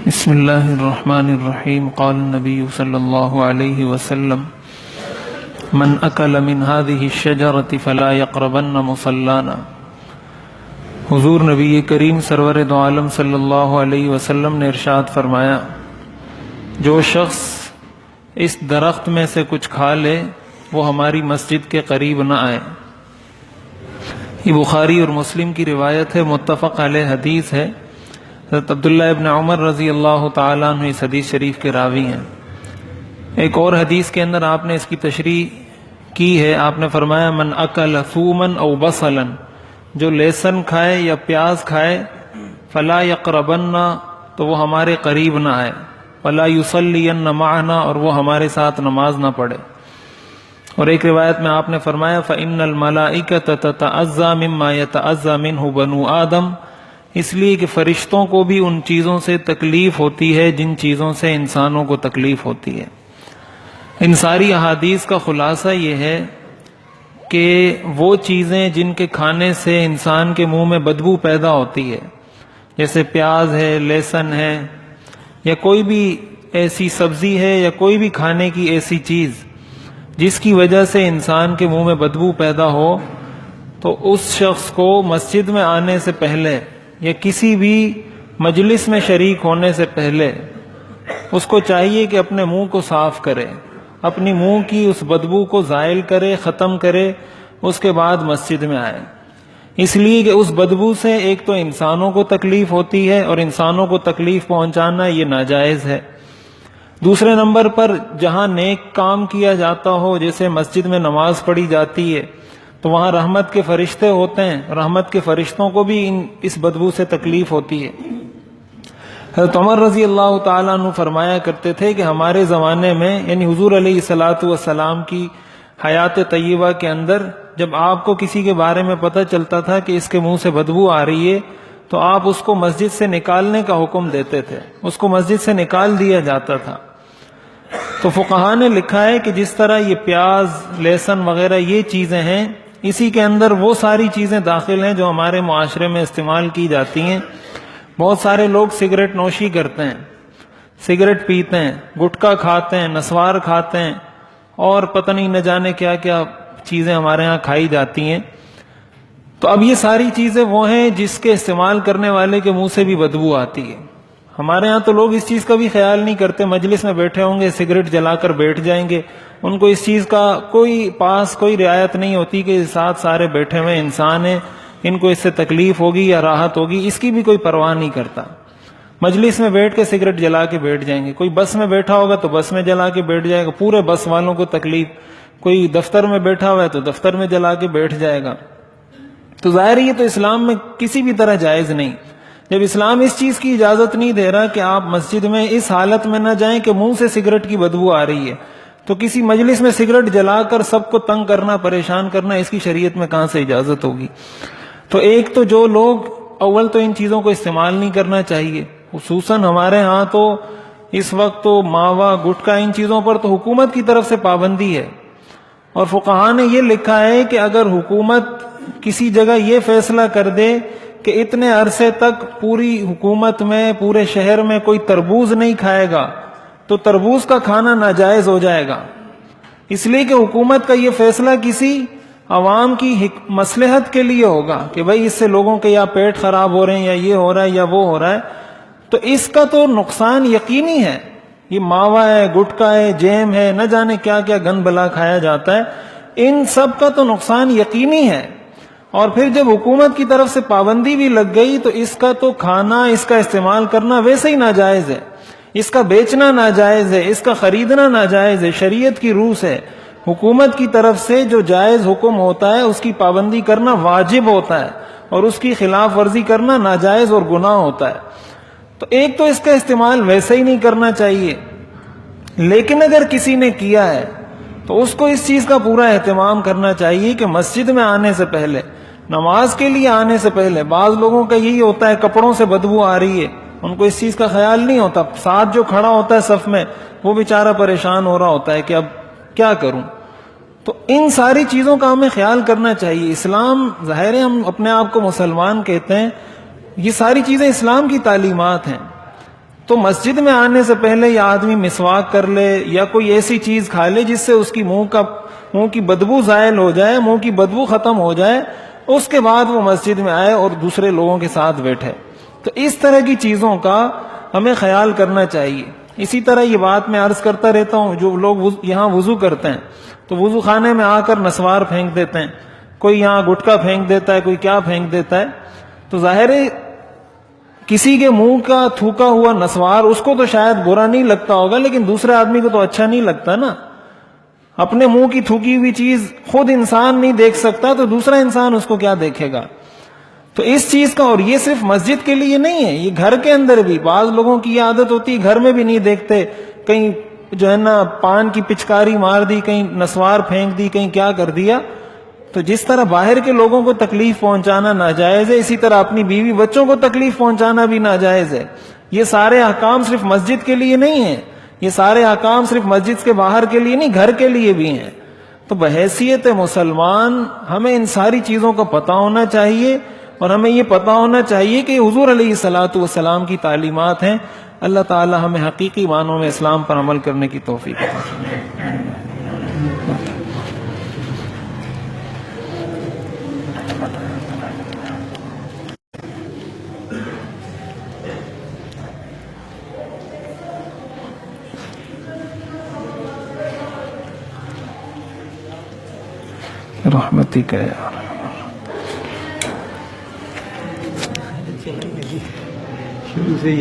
بسم اللہ الرحمن الرحیم قال النبی صلی اللہ علیہ وسلم من اکل من هذه الشجرة فلا يقربن مصلانا۔ حضور نبی کریم سرور دو عالم صلی اللہ علیہ وسلم نے ارشاد فرمایا، جو شخص اس درخت میں سے کچھ کھا لے وہ ہماری مسجد کے قریب نہ آئے۔ یہ بخاری اور مسلم کی روایت ہے، متفق علیہ حدیث ہے۔ حضرت عبداللہ ابن عمر رضی اللہ تعالیٰ عنہ اس حدیث شریف کے راوی ہیں۔ ایک اور حدیث کے اندر آپ نے اس کی تشریح کی ہے، آپ نے فرمایا من اکل ثوما او بصلا، جو لہسن کھائے یا پیاز کھائے، فلا یقربن، تو وہ ہمارے قریب نہ آئے، ولا یصلین معنا، اور وہ ہمارے ساتھ نماز نہ پڑھے۔ اور ایک روایت میں آپ نے فرمایا فإن الملائکۃ تتعزى مما يتعزى منه بنو آدم، اس لیے کہ فرشتوں کو بھی ان چیزوں سے تکلیف ہوتی ہے جن چیزوں سے انسانوں کو تکلیف ہوتی ہے۔ ان ساری احادیث کا خلاصہ یہ ہے کہ وہ چیزیں جن کے کھانے سے انسان کے منہ میں بدبو پیدا ہوتی ہے، جیسے پیاز ہے، لہسن ہے، یا کوئی بھی ایسی سبزی ہے یا کوئی بھی کھانے کی ایسی چیز جس کی وجہ سے انسان کے منہ میں بدبو پیدا ہو، تو اس شخص کو مسجد میں آنے سے پہلے یا کسی بھی مجلس میں شریک ہونے سے پہلے اس کو چاہیے کہ اپنے منہ کو صاف کرے، اپنی منہ کی اس بدبو کو زائل کرے، ختم کرے، اس کے بعد مسجد میں آئے۔ اس لیے کہ اس بدبو سے ایک تو انسانوں کو تکلیف ہوتی ہے، اور انسانوں کو تکلیف پہنچانا یہ ناجائز ہے۔ دوسرے نمبر پر جہاں نیک کام کیا جاتا ہو، جیسے مسجد میں نماز پڑھی جاتی ہے، تو وہاں رحمت کے فرشتے ہوتے ہیں، رحمت کے فرشتوں کو بھی اس بدبو سے تکلیف ہوتی ہے۔ حضرت عمر رضی اللہ تعالیٰ عنہ فرمایا کرتے تھے کہ ہمارے زمانے میں، یعنی حضور علیہ الصلاۃ والسلام کی حیات طیبہ کے اندر، جب آپ کو کسی کے بارے میں پتہ چلتا تھا کہ اس کے منہ سے بدبو آ رہی ہے، تو آپ اس کو مسجد سے نکالنے کا حکم دیتے تھے، اس کو مسجد سے نکال دیا جاتا تھا۔ تو فقہا نے لکھا ہے کہ جس طرح یہ پیاز، لہسن وغیرہ یہ چیزیں ہیں، اسی کے اندر وہ ساری چیزیں داخل ہیں جو ہمارے معاشرے میں استعمال کی جاتی ہیں۔ بہت سارے لوگ سگریٹ نوشی کرتے ہیں، سگریٹ پیتے ہیں، گٹکا کھاتے ہیں، نسوار کھاتے ہیں، اور پتہ نہیں نہ جانے کیا کیا چیزیں ہمارے ہاں کھائی جاتی ہیں۔ تو اب یہ ساری چیزیں وہ ہیں جس کے استعمال کرنے والے کے منہ سے بھی بدبو آتی ہے۔ ہمارے ہاں تو لوگ اس چیز کا بھی خیال نہیں کرتے، مجلس میں بیٹھے ہوں گے، سگریٹ جلا کر بیٹھ جائیں گے، ان کو اس چیز کا کوئی رعایت نہیں ہوتی کہ ساتھ سارے بیٹھے ہوئے انسان ہیں، ان کو اس سے تکلیف ہوگی یا راحت ہوگی، اس کی بھی کوئی پرواہ نہیں کرتا۔ مجلس میں بیٹھ کے سگریٹ جلا کے بیٹھ جائیں گے، کوئی بس میں بیٹھا ہوگا تو بس میں جلا کے بیٹھ جائے گا، پورے بس والوں کو تکلیف، کوئی دفتر میں بیٹھا ہوا ہے تو دفتر میں جلا کے بیٹھ جائے گا۔ تو ظاہر یہ تو اسلام میں کسی بھی طرح جائز نہیں۔ جب اسلام اس چیز کی اجازت نہیں دے رہا کہ آپ مسجد میں اس حالت میں نہ جائیں کہ منہ سے سگریٹ کی بدبو آ رہی ہے، تو کسی مجلس میں سگریٹ جلا کر سب کو تنگ کرنا، پریشان کرنا، اس کی شریعت میں کہاں سے اجازت ہوگی؟ تو ایک تو جو لوگ اول تو ان چیزوں کو استعمال نہیں کرنا چاہیے، خصوصاً ہمارے ہاں تو اس وقت تو ماوا، گٹکا، ان چیزوں پر تو حکومت کی طرف سے پابندی ہے، اور فقہا نے یہ لکھا ہے کہ اگر حکومت کسی جگہ یہ فیصلہ کر دے کہ اتنے عرصے تک پوری حکومت میں، پورے شہر میں کوئی تربوز نہیں کھائے گا، تو تربوز کا کھانا ناجائز ہو جائے گا، اس لیے کہ حکومت کا یہ فیصلہ کسی عوام کی مصلحت کے لیے ہوگا کہ بھئی اس سے لوگوں کے یا پیٹ خراب ہو رہے ہیں، یا یہ ہو رہا ہے یا وہ ہو رہا ہے، تو اس کا تو نقصان یقینی ہے۔ یہ ماوا ہے، گٹکا ہے، جیم ہے، نہ جانے کیا کیا گند بلا کھایا جاتا ہے، ان سب کا تو نقصان یقینی ہے۔ اور پھر جب حکومت کی طرف سے پابندی بھی لگ گئی تو اس کا تو کھانا، اس کا استعمال کرنا ویسے ہی ناجائز ہے، اس کا بیچنا ناجائز ہے، اس کا خریدنا ناجائز ہے، شریعت کی روح سے حکومت کی طرف سے جو جائز حکم ہوتا ہے اس کی پابندی کرنا واجب ہوتا ہے، اور اس کی خلاف ورزی کرنا ناجائز اور گناہ ہوتا ہے۔ تو ایک تو اس کا استعمال ویسے ہی نہیں کرنا چاہیے، لیکن اگر کسی نے کیا ہے تو اس کو اس چیز کا پورا اہتمام کرنا چاہیے کہ مسجد میں آنے سے پہلے، نماز کے لیے آنے سے پہلے، بعض لوگوں کا یہی ہوتا ہے کپڑوں سے بدبو آ رہی ہے، ان کو اس چیز کا خیال نہیں ہوتا، ساتھ جو کھڑا ہوتا ہے صف میں وہ بیچارہ پریشان ہو رہا ہوتا ہے کہ اب کیا کروں۔ تو ان ساری چیزوں کا ہمیں خیال کرنا چاہیے۔ اسلام، ظاہر ہے ہم اپنے آپ کو مسلمان کہتے ہیں، یہ ساری چیزیں اسلام کی تعلیمات ہیں، تو مسجد میں آنے سے پہلے یہ آدمی مسواک کر لے یا کوئی ایسی چیز کھا لے جس سے اس کی منہ کی بدبو زائل ہو جائے، منہ کی بدبو ختم ہو جائے، اس کے بعد وہ مسجد میں آئے اور دوسرے لوگوں کے ساتھ بیٹھے. تو اس طرح کی چیزوں کا ہمیں خیال کرنا چاہیے. اسی طرح یہ بات میں عرض کرتا رہتا ہوں، جو لوگ یہاں وضو کرتے ہیں تو وضو خانے میں آ کر نسوار پھینک دیتے ہیں، کوئی یہاں گٹکا پھینک دیتا ہے، کوئی کیا پھینک دیتا ہے. تو ظاہر ہے کسی کے منہ کا تھوکا ہوا نسوار اس کو تو شاید برا نہیں لگتا ہوگا، لیکن دوسرے آدمی کو تو اچھا نہیں لگتا نا. اپنے منہ کی تھوکی ہوئی چیز خود انسان نہیں دیکھ سکتا تو دوسرا انسان اس کو کیا دیکھے گا. تو اس چیز کا، اور یہ صرف مسجد کے لیے نہیں ہے، یہ گھر کے اندر بھی بعض لوگوں کی یہ عادت ہوتی ہے، گھر میں بھی نہیں دیکھتے، کہیں جو ہے نا پان کی پچکاری مار دی، کہیں نسوار پھینک دی، کہیں کیا کر دیا. تو جس طرح باہر کے لوگوں کو تکلیف پہنچانا ناجائز ہے، اسی طرح اپنی بیوی بچوں کو تکلیف پہنچانا بھی ناجائز ہے. یہ سارے احکام صرف مسجد کے لیے نہیں ہیں، یہ سارے احکام صرف مسجد کے باہر کے لیے نہیں، گھر کے لیے بھی ہیں. تو بحیثیت مسلمان ہمیں ان ساری چیزوں کا پتہ ہونا چاہیے، اور ہمیں یہ پتہ ہونا چاہیے کہ حضور علیہ الصلاۃ والسلام کی تعلیمات ہیں. اللہ تعالی ہمیں حقیقی معنوں میں اسلام پر عمل کرنے کی توفیق عطا رحمتک یا شروع سے یہ